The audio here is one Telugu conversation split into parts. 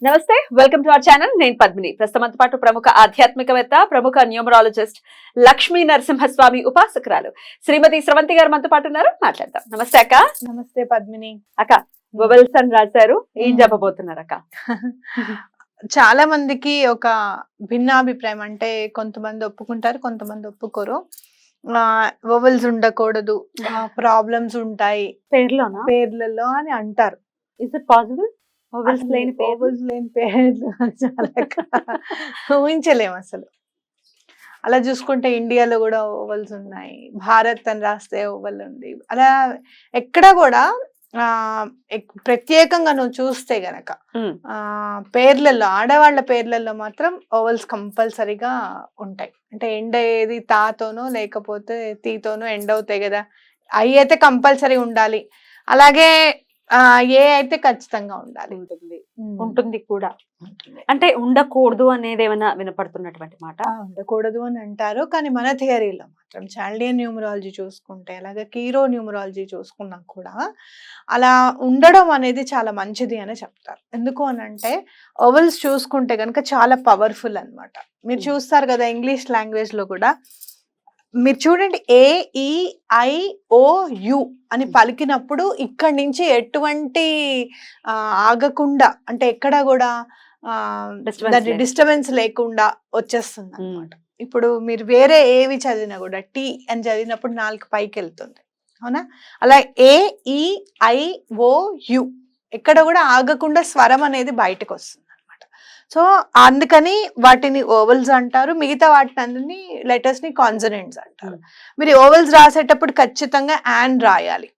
నమస్తే, వెల్కమ్ టు అవర్ ఛానల్. నేను పద్మిని. ప్రస్తుతంతో పాటు ప్రముఖ ఆధ్యాత్మికవేత్త, ప్రముఖ న్యూమరాలజిస్ట్, లక్ష్మీ నరసింహస్వామి ఉపాసకురాలు శ్రీమతి స్రవంతి గారు మనతో పాటు ఉన్నారు. మాట్లాడదాం. నమస్తే అక్క. నమస్తే పద్మిని. అక్క, వొవెల్స్ అని రాశారు, ఏం చెప్పబోతున్నారు అక్క? చాలా మందికి ఒక భిన్నాభిప్రాయం, అంటే కొంతమంది ఒప్పుకుంటారు, కొంతమంది ఒప్పుకోరు. వొవెల్స్ ఉండకూడదు, ప్రాబ్లమ్స్ ఉంటాయి పేర్లలో అని అంటారు. Is it possible? వొవెల్స్ లేని పేర్లు చాలా ఊహించలేము అసలు. అలా చూసుకుంటే ఇండియాలో కూడా ఓవెల్స్ ఉన్నాయి, భారత్ అని రాస్తే ఓవెల్ ఉంది. అలా ఎక్కడ కూడా ప్రత్యేకంగా నువ్వు చూస్తే గనక పేర్లలో, ఆడవాళ్ళ పేర్లలో మాత్రం ఓవెల్స్ కంపల్సరీగా ఉంటాయి. అంటే ఎండ్ అయ్యేది తాతోనో లేకపోతే తీతోనో ఎండ్ అవుతాయి కదా, అవి అయితే కంపల్సరీ ఉండాలి. అలాగే ఏ అయితే ఖచ్చితంగా ఉండాలి, ఉంటుంది కూడా. అంటే ఉండకూడదు అనేది ఏమైనా వినపడుతున్నటువంటి మాట? ఉండకూడదు అని అంటారు, కానీ మన థియరీలో మాత్రం చాల్డియన్ న్యూమరాలజీ చూసుకుంటే, అలాగే కీరో న్యూమరాలజీ చూసుకున్నా కూడా అలా ఉండడం అనేది చాలా మంచిది అని చెప్తారు. ఎందుకు అని అంటే ఓవెల్స్ చూసుకుంటే కనుక చాలా పవర్ఫుల్ అన్నమాట. మీరు చూస్తారు కదా ఇంగ్లీష్ లాంగ్వేజ్ లో కూడా, మీరు చూడండి AEIOU అని పలికినప్పుడు ఇక్కడి నుంచి ఎటువంటి ఆగకుండా, అంటే ఎక్కడ కూడా డిస్టర్బెన్స్ లేకుండా వచ్చేస్తుంది అనమాట. ఇప్పుడు మీరు వేరే ఏవి చదివినా కూడా టీ అని చదివినప్పుడు 4 పైకి వెళ్తుంది, అవునా? అలా AEIOU ఎక్కడ కూడా ఆగకుండా స్వరం అనేది బయటకు వస్తుంది. సో అందుకని వాటిని ఓవెల్స్ అంటారు, మిగతా వాటిని అన్ని లెటర్స్ ని కాన్సనెంట్స్ అంటారు. మీరు ఓవెల్స్ రాసేటప్పుడు ఖచ్చితంగా యాన్ రాయాలి,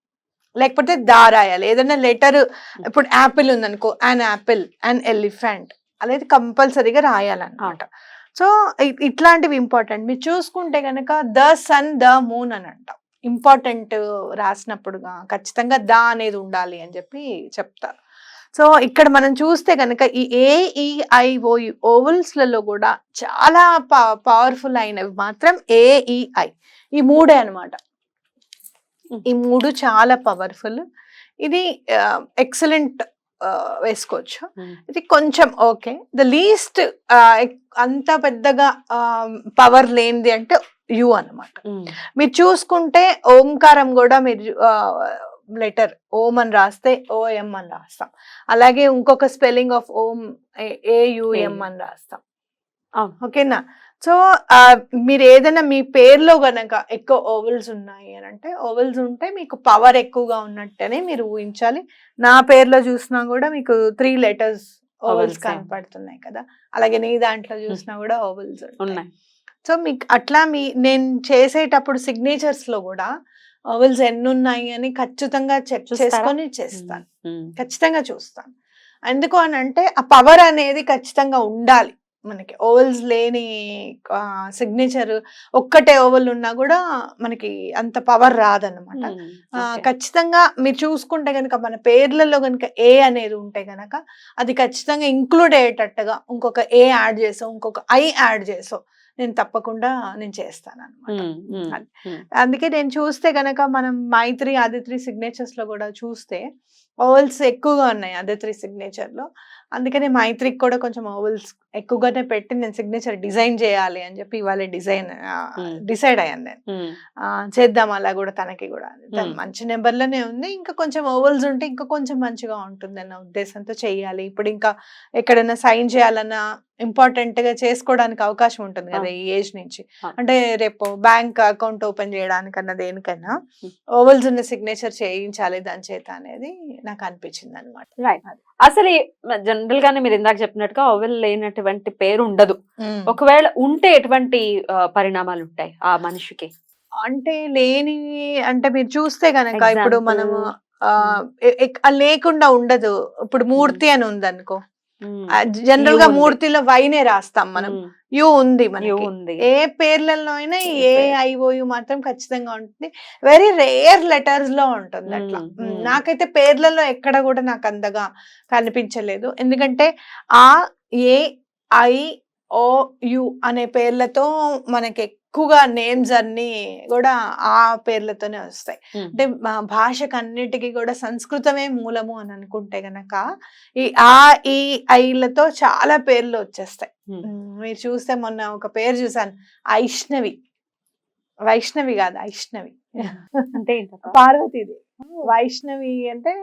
లేకపోతే దా రాయాలి. ఏదైనా లెటర్, ఇప్పుడు యాపిల్ ఉందనుకో, యాన్ యాపిల్, యాన్ ఎలిఫెంట్, అనేది కంపల్సరీగా రాయాలన్నమాట. సో ఇట్లాంటివి ఇంపార్టెంట్. మీరు చూసుకుంటే కనుక ద సన్, ద మూన్ అని అంటాం. ఇంపార్టెంట్ రాసినప్పుడుగా ఖచ్చితంగా దా అనేది ఉండాలి అని చెప్పి చెప్తారు. సో ఇక్కడ మనం చూస్తే కనుక ఈ AEIOU ఓవెల్స్ లలో కూడా చాలా పవర్ఫుల్ అయినవి మాత్రం AEI, ఈ మూడే అనమాట. ఈ మూడు చాలా పవర్ఫుల్. ఇది ఎక్సలెంట్ వేసుకోవచ్చు. ఇది కొంచెం ఓకే, ద లీస్ట్ అంత పెద్దగా పవర్ లేనిది అంటే యు అనమాట. మీరు చూసుకుంటే ఓంకారం కూడా మీరు లెటర్ ఓం అని రాస్తే OM అని రాస్తాం. అలాగే ఇంకొక స్పెల్లింగ్ ఆఫ్ ఓం AUM అని రాస్తాం, ఓకేనా? సో మీరు ఏదైనా మీ పేర్లో గనక ఎక్కువ ఓవెల్స్ ఉన్నాయి అని అంటే, ఓవెల్స్ ఉంటే మీకు పవర్ ఎక్కువగా ఉన్నట్టనే మీరు ఊహించాలి. నా పేర్లో చూసినా కూడా మీకు 3 లెటర్స్ ఓవెల్స్ కనపడుతున్నాయి కదా, అలాగే నీ దాంట్లో చూసినా కూడా ఓవెల్స్ ఉన్నాయి. సో మీకు అట్లా నేను చేసేటప్పుడు సిగ్నేచర్స్ లో కూడా ఓవెల్స్ ఎన్ని ఉన్నాయి అని ఖచ్చితంగా చెక్ చేసుకొని చేస్తాను, ఖచ్చితంగా చూస్తాను. ఎందుకు అని అంటే ఆ పవర్ అనేది ఖచ్చితంగా ఉండాలి మనకి. ఓవెల్స్ లేని సిగ్నేచర్, ఒక్కటే ఓవెల్ ఉన్నా కూడా మనకి అంత పవర్ రాదన్నమాట. ఖచ్చితంగా మీరు చూసుకుంటే కనుక మన పేర్లలో కనుక ఏ అనేది ఉంటే కనుక అది ఖచ్చితంగా ఇంక్లూడ్ అయ్యేటట్టుగా ఇంకొక ఏ యాడ్ చేసాం, ఇంకొక ఐ యాడ్ చేసాం, నేను తప్పకుండా నేను చేస్తాను అనమాట. అందుకే నేను చూస్తే గనక మనం మైత్రి, ఆదిత్రి సిగ్నేచర్స్ లో కూడా చూస్తే ఓవెల్స్ ఎక్కువగా ఉన్నాయి ఆదిత్రి సిగ్నేచర్ లో. అందుకని మైత్రికి కూడా కొంచెం ఓవెల్స్ ఎక్కువగానే పెట్టి నేను సిగ్నేచర్ డిజైన్ చేయాలి అని చెప్పి ఇవాళ డిసైడ్ అయ్యాను నేను. చేద్దాం అలా కూడా, తనకి కూడా మంచి నెంబర్లోనే ఉంది, ఇంకా కొంచెం ఓవెల్స్ ఉంటే ఇంకా కొంచెం మంచిగా ఉంటుంది అన్న ఉద్దేశంతో చెయ్యాలి. ఇప్పుడు ఇంకా ఎక్కడైనా సైన్ చేయాలన్నా ఇంపార్టెంట్ గా చేసుకోవడానికి అవకాశం ఉంటుంది కదా ఈ ఏజ్ నుంచి. అంటే రేపు బ్యాంక్ అకౌంట్ ఓపెన్ చేయడానికన్నా దేనికైనా ఓవెల్స్ ఉన్న సిగ్నేచర్ చేయించాలి దాని చేత అనేది నాకు అనిపించింది అనమాట. అసలు జనరల్ గానే మీరు ఇందాక చెప్పినట్టుగా ఓవెల్ లేనటువంటి పేరు ఉండదు. ఒకవేళ ఉంటే ఎటువంటి పరిణామాలు ఉంటాయి ఆ మనిషికి? అంటే లేని అంటే మీరు చూస్తే గనక ఇప్పుడు మనము లేకుండా ఉండదు. ఇప్పుడు మూర్తి అని ఉంది అనుకో, జనరల్ గా మూర్తిలో వైనే రాస్తాం మనం, యు ఉంది మనకి. ఏ పేర్లలో అయినా AIOU మాత్రం ఖచ్చితంగా ఉంటుంది. వెరీ రేర్ లెటర్స్ లో ఉంటుంది అట్లా. నాకైతే పేర్లలో ఎక్కడ కూడా నాకు అంతగా కనిపించలేదు. ఎందుకంటే AIOU అనే పేర్లతో మనకి ఎక్కువగా నేమ్స్ అన్ని కూడా ఆ పేర్లతోనే వస్తాయి. ఉమ్, అంటే మా భాషకు అన్నిటికీ కూడా సంస్కృతమే మూలము అని అనుకుంటే గనక ఈ ఈ ఐలతో చాలా పేర్లు వచ్చేస్తాయి. ఉమ్. మీరు చూస్తే మొన్న ఒక పేరు చూసాను, ఐష్ణవి. వైష్ణవి కాదు, ఐష్ణవి. అంటే ఏంటక్క? పార్వతీదేవి. వైష్ణవి అంటే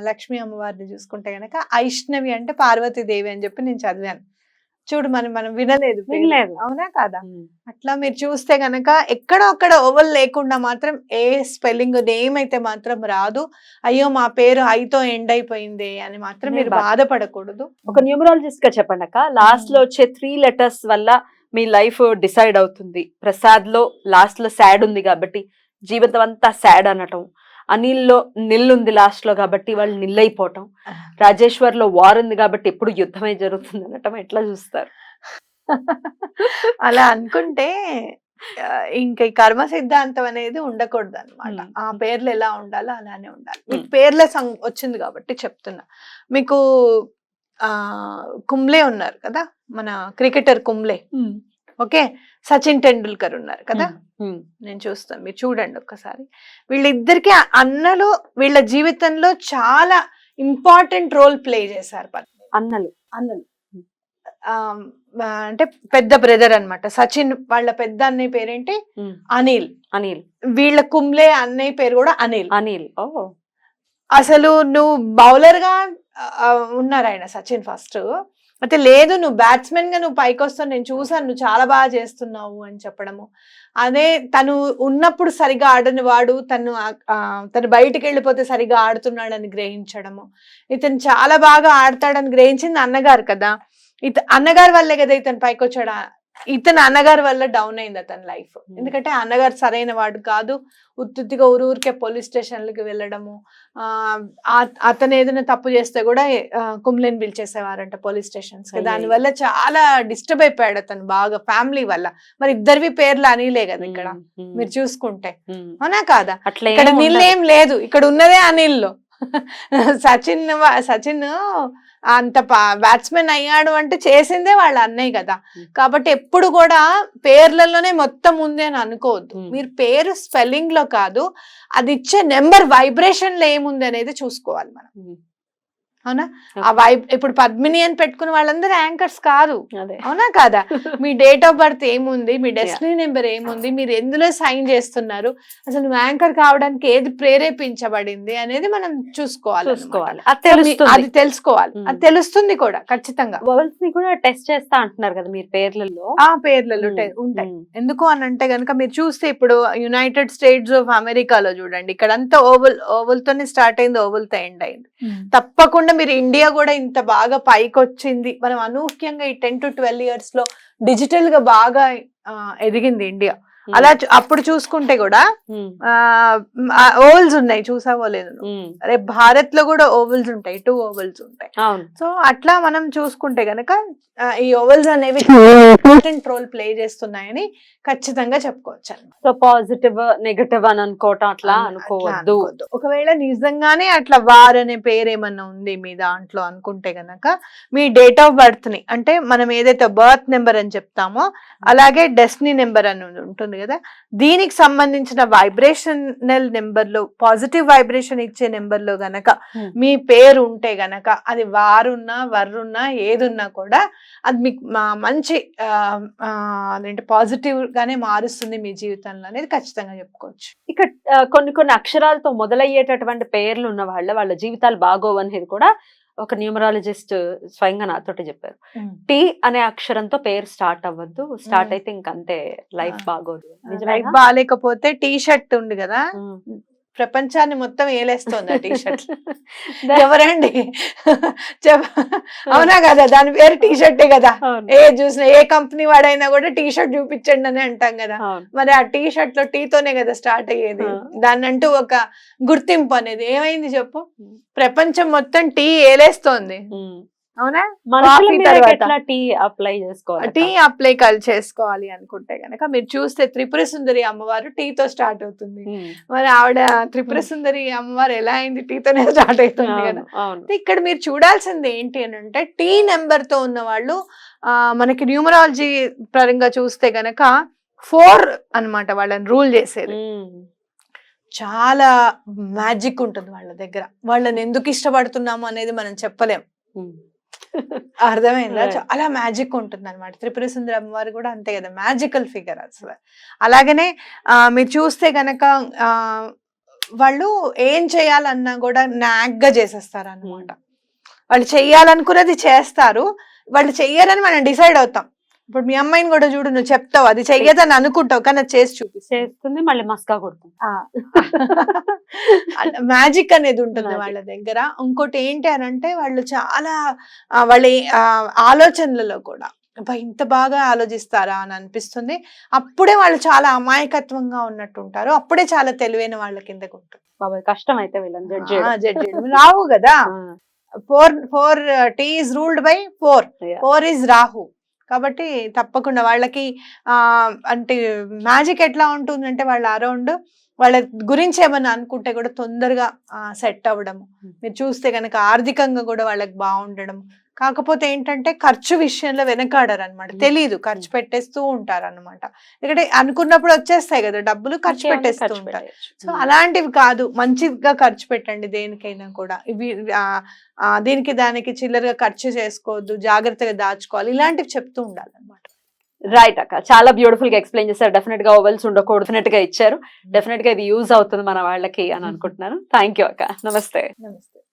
లక్ష్మీ అమ్మవారిని చూసుకుంటే గనక, ఐష్ణవి అంటే పార్వతీదేవి అని చెప్పి నేను చదివాను. చూడు, మనం వినలేదు పేరు. వినలేదు. అవునా కాదా? ఉమ్, అట్లా మీరు చూస్తే గనక ఎక్కడో అక్కడ ఓవల్ లేకుండా మాత్రం ఏ స్పెల్లింగ్ నేమ్ అయితే మాత్రం రాదు. అయ్యో మా పేరు ఐతో ఎండ్ అయిపోయింది అని మాత్రం నేను మీరు బాధపడకూడదు. ఒక న్యూమరాలజిస్ట్ గా చెప్పండి అక్క, లాస్ట్ లో వచ్చే 3 letters వల్ల మీ లైఫ్ డిసైడ్ అవుతుంది. ప్రసాద్ లో లాస్ట్ లో సాడ్ ఉంది కాబట్టి జీవితం అంతా సాడ్ అనటం, అనిల్ లో నిల్ ఉంది లాస్ట్ లో కాబట్టి వాళ్ళు నిల్ అయిపోవటం, రాజేశ్వర్ లో వార్ ఉంది కాబట్టి ఎప్పుడు యుద్ధమే జరుగుతుంది అనటం, ఎట్లా చూస్తారు? అలా అనుకుంటే ఇంకా ఈ కర్మ సిద్ధాంతం అనేది ఉండకూడదు అనమాట. ఆ పేర్లు ఎలా ఉండాలో అలానే ఉండాలి. మీకు పేర్ల వచ్చింది కాబట్టి చెప్తున్నా. మీకు కుంబ్లే ఉన్నారు కదా, మన క్రికెటర్ కుంబ్లే. ఓకే, సచిన్ టెండూల్కర్ ఉన్నారు కదా. నేను చూస్తాను, మీరు చూడండి ఒక్కసారి. వీళ్ళిద్దరికి అన్నలు వీళ్ళ జీవితంలో చాలా ఇంపార్టెంట్ రోల్ ప్లే చేశారు. అన్నలు అంటే పెద్ద బ్రదర్ అన్నమాట. సచిన్ వాళ్ళ పెద్ద అన్నయ్య పేరేంటి? అనిల్. వీళ్ళ కుంబ్లే అన్నయ్య పేరు కూడా అనిల్. అసలు నువ్వు బౌలర్ గా ఉన్నారు ఆయన సచిన్ ఫస్ట్. అయితే లేదు, నువ్వు బ్యాట్స్మెన్ గా నువ్వు పైకి వస్తావు, నేను చూసాను, నువ్వు చాలా బాగా చేస్తున్నావు అని చెప్పడము. అదే తను ఉన్నప్పుడు సరిగా ఆడని వాడు తను బయటికి వెళ్ళిపోతే సరిగా ఆడుతున్నాడని గ్రహించడము. ఇతను చాలా బాగా ఆడతాడని గ్రహించింది అన్నగారు కదా. అన్నగారి వల్లే కదా ఇతను పైకి వచ్చాడు. ఇతను అన్నగారి వల్ల డౌన్ అయింది అతని లైఫ్. ఎందుకంటే అన్నగారు సరైన వాడు కాదు. ఉత్తుగా ఊరికే పోలీస్ స్టేషన్లకి వెళ్ళడము. అతను ఏదైనా తప్పు చేస్తే కూడా కుంబ్లేని పిలిచేసేవారంట పోలీస్ స్టేషన్స్ కి. దానివల్ల చాలా డిస్టర్బ్ అయిపోయాడు అతను బాగా, ఫ్యామిలీ వల్ల. మరి ఇద్దరివి పేర్లు అనిలే కదా ఇక్కడ మీరు చూసుకుంటే, అవునా కాదా? ఇక్కడ నిల్ ఏం లేదు, ఇక్కడ ఉన్నదే అనిల్ లో. సచిన్ అంత బ్యాట్స్మెన్ అయ్యాడు అంటే చేసిందే వాళ్ళ అన్నయ్య కదా. కాబట్టి ఎప్పుడు కూడా పేర్లలోనే మొత్తం ఉంది అని అనుకోవద్దు. మీరు పేరు స్పెల్లింగ్ లో కాదు, అది ఇచ్చే నెంబర్ వైబ్రేషన్ లో ఏముంది అనేది చూసుకోవాలి మనం. అవునా? ఇప్పుడు పద్మిని అని పెట్టుకున్న వాళ్ళందరూ యాంకర్స్ కాదు, అవునా కాదా? మీ డేట్ ఆఫ్ బర్త్ ఏముంది, మీ డెస్టినీ నెంబర్ ఏముంది, మీరు ఎందులో సైన్ చేస్తున్నారు, అసలు నువ్వు యాంకర్ కావడానికి ఏది ప్రేరేపించబడింది అనేది మనం చూసుకోవాలి. అది తెలుసుకోవాలి, అది తెలుస్తుంది కూడా ఖచ్చితంగా. వవల్స్ ని కూడా టెస్ట్ చేస్తా అంటున్నారు కదా మీరు పేర్లలో. ఆ పేర్లలో ఉంటాయి. ఎందుకు అని అంటే గనుక మీరు చూస్తే ఇప్పుడు యునైటెడ్ స్టేట్స్ ఆఫ్ అమెరికాలో చూడండి, ఇక్కడంతా ఓవల్ తోనే స్టార్ట్ అయింది, ఓవల్ తో ఎండ్ అయింది. తప్పకుండా మీరు ఇండియా కూడా ఇంత బాగా పైకి వచ్చింది, మనం అనూహ్యంగా ఈ 10 to 12 years లో డిజిటల్ గా బాగా ఎదిగింది ఇండియా. అలా అప్పుడు చూసుకుంటే కూడా ఓవల్స్ ఉన్నాయి, చూసావో లేదు? రేపు భారత్ లో కూడా ఓవల్స్ ఉంటాయి, 2 ovals ఉంటాయి. సో అట్లా మనం చూసుకుంటే గనక ఈ ఓవల్స్ అనేవి ఇంపార్టెంట్ రోల్ ప్లే చేస్తున్నాయని ఖచ్చితంగా చెప్పుకోవచ్చు. సో పాజిటివ్ నెగటివ్ అని అనుకోవటం అట్లా అనుకోవద్దు. ఒకవేళ నిజంగానే అట్లా వార్ అనే పేరు ఏమన్నా ఉంది మీ దాంట్లో అనుకుంటే గనక, మీ డేట్ ఆఫ్ బర్త్ ని, అంటే మనం ఏదైతే బర్త్ నెంబర్ అని చెప్తామో అలాగే డెస్టినీ నెంబర్ అని ఉంటుంది కదా, దీనికి సంబంధించిన వైబ్రేషనల్ నెంబర్ లో, పాజిటివ్ వైబ్రేషన్ ఇచ్చే నెంబర్ లో గనక మీ పేరు ఉంటే గనక, అది వారున్నా వర్రున్నా ఏదున్నా కూడా అది మీకు మంచి అదేంటి పాజిటివ్ గానే మారుస్తుంది మీ జీవితంలో అనేది ఖచ్చితంగా చెప్పుకోవచ్చు. ఇక కొన్ని అక్షరాలతో మొదలయ్యేటటువంటి పేర్లు ఉన్న వాళ్ళ జీవితాలు బాగోవనేది కూడా ఒక న్యూమరాలజిస్ట్ స్వయంగా నాతోటి చెప్పారు. టీ అనే అక్షరంతో పేరు స్టార్ట్ అవ్వద్దు, స్టార్ట్ అయితే ఇంకంతే లైఫ్ బాగోదు. లైఫ్ బాగాలేకపోతే టీ షర్ట్ ఉంది కదా, ప్రపంచాన్ని మొత్తం ఏలేస్తోంది ఆ టీ షర్ట్. ఎవరండి? అవునా కదా, దాని పేరు టీ షర్టే కదా. చూసిన ఏ కంపెనీ వాడైనా కూడా టీ షర్ట్ చూపించండి అని అంటాం కదా. మరి ఆ టీ షర్ట్ లో టీతోనే కదా స్టార్ట్ అయ్యేది. దాన్ని అంటూ ఒక గుర్తింపు అనేది ఏమైంది చెప్పు? ప్రపంచం మొత్తం టీ ఏలేస్తోంది, అవునా? టీ అప్లై చేసుకోవాలి అనుకుంటే గనక మీరు చూస్తే త్రిపుర సుందరి అమ్మవారు టీతో స్టార్ట్ అవుతుంది. మరి ఆవిడ త్రిపుర సుందరి అమ్మవారు ఎలా అయింది? టీతోనే స్టార్ట్ అవుతుంది కదా. ఇక్కడ మీరు చూడాల్సింది ఏంటి అని అంటే, టీ నెంబర్ తో ఉన్న వాళ్ళు మనకి న్యూమరాలజీ పరంగా చూస్తే గనక 4 అన్నమాట వాళ్ళని రూల్ చేసేది. చాలా మ్యాజిక్ ఉంటుంది వాళ్ళ దగ్గర. వాళ్ళని ఎందుకు ఇష్టపడుతున్నాము అనేది మనం చెప్పలేం. అర్థమైందా? Right. చాలా మ్యాజిక్ ఉంటుంది అనమాట. త్రిపుర సుందరి అమ్మవారు కూడా అంతే కదా, మ్యాజికల్ ఫిగర్ అసలు. అలాగనే మీరు చూస్తే గనక వాళ్ళు ఏం చేయాలన్నా కూడా నాగ్గా చేసేస్తారు అన్నమాట. వాళ్ళు చెయ్యాలనుకున్నది చేస్తారు, వాళ్ళు చెయ్యరని మనం డిసైడ్ అవుతాం. ఇప్పుడు మీ అమ్మాయిని కూడా చూడు, నువ్వు చెప్తావు అది చెయ్యదని అనుకుంటావు కానీ అది చేసి చేస్తుంది, మళ్ళీ మస్కా కొడుతుంది. మ్యాజిక్ అనేది ఉంటుంది Magic. వాళ్ళ దగ్గర. ఇంకోటి ఏంటి అని అంటే వాళ్ళు చాలా వాళ్ళ ఆలోచనలలో కూడా అబ్బా ఇంత బాగా ఆలోచిస్తారా అని అనిపిస్తుంది. అప్పుడే వాళ్ళు చాలా అమాయకత్వంగా ఉన్నట్టు ఉంటారు, అప్పుడే చాలా తెలివైన వాళ్ళ కిందకు ఉంటుంది. బాబాయ్ కష్టం అయితే వీళ్ళని జడ్జ్ జడ్జి రాహు కదా, 4 T is ruled by 4 is Rahu. కాబట్టి తప్పకుండా వాళ్ళకి అంటే మ్యాజిక్ ఎట్లా ఉంటుందంటే వాళ్ళ అరౌండ్ వాళ్ళ గురించి ఏమన్నా అనుకుంటే కూడా తొందరగా సెట్ అవ్వడం. మీరు చూస్తే కనుక ఆర్థికంగా కూడా వాళ్ళకి బాగుండడం. కాకపోతే ఏంటంటే ఖర్చు విషయంలో వెనకాడరు అనమాట, తెలీదు, ఖర్చు పెట్టేస్తూ ఉంటారు అనమాట. ఎందుకంటే అనుకున్నప్పుడు వచ్చేస్తాయి కదా డబ్బులు, ఖర్చు పెట్టేస్తూ ఉంటారు. సో అలాంటివి కాదు, మంచిగా ఖర్చు పెట్టండి దేనికైనా కూడా. ఇవి దీనికి దానికి చిల్లరగా ఖర్చు చేసుకోవద్దు, జాగ్రత్తగా దాచుకోవాలి, ఇలాంటివి చెప్తూ ఉండాలన్నమాట. రైట్ అక్క, చాలా బ్యూటిఫుల్ గా ఎక్స్ప్లెయిన్ చేశారు. డెఫినెట్ గా ఓవెల్స్ ఉండకూడదు గా ఇచ్చారు. డెఫినెట్ గా ఇది యూజ్ అవుతుంది మన వాళ్ళకి అని అనుకుంటున్నాను. థ్యాంక్ యూ అక్క, నమస్తే. నమస్తే.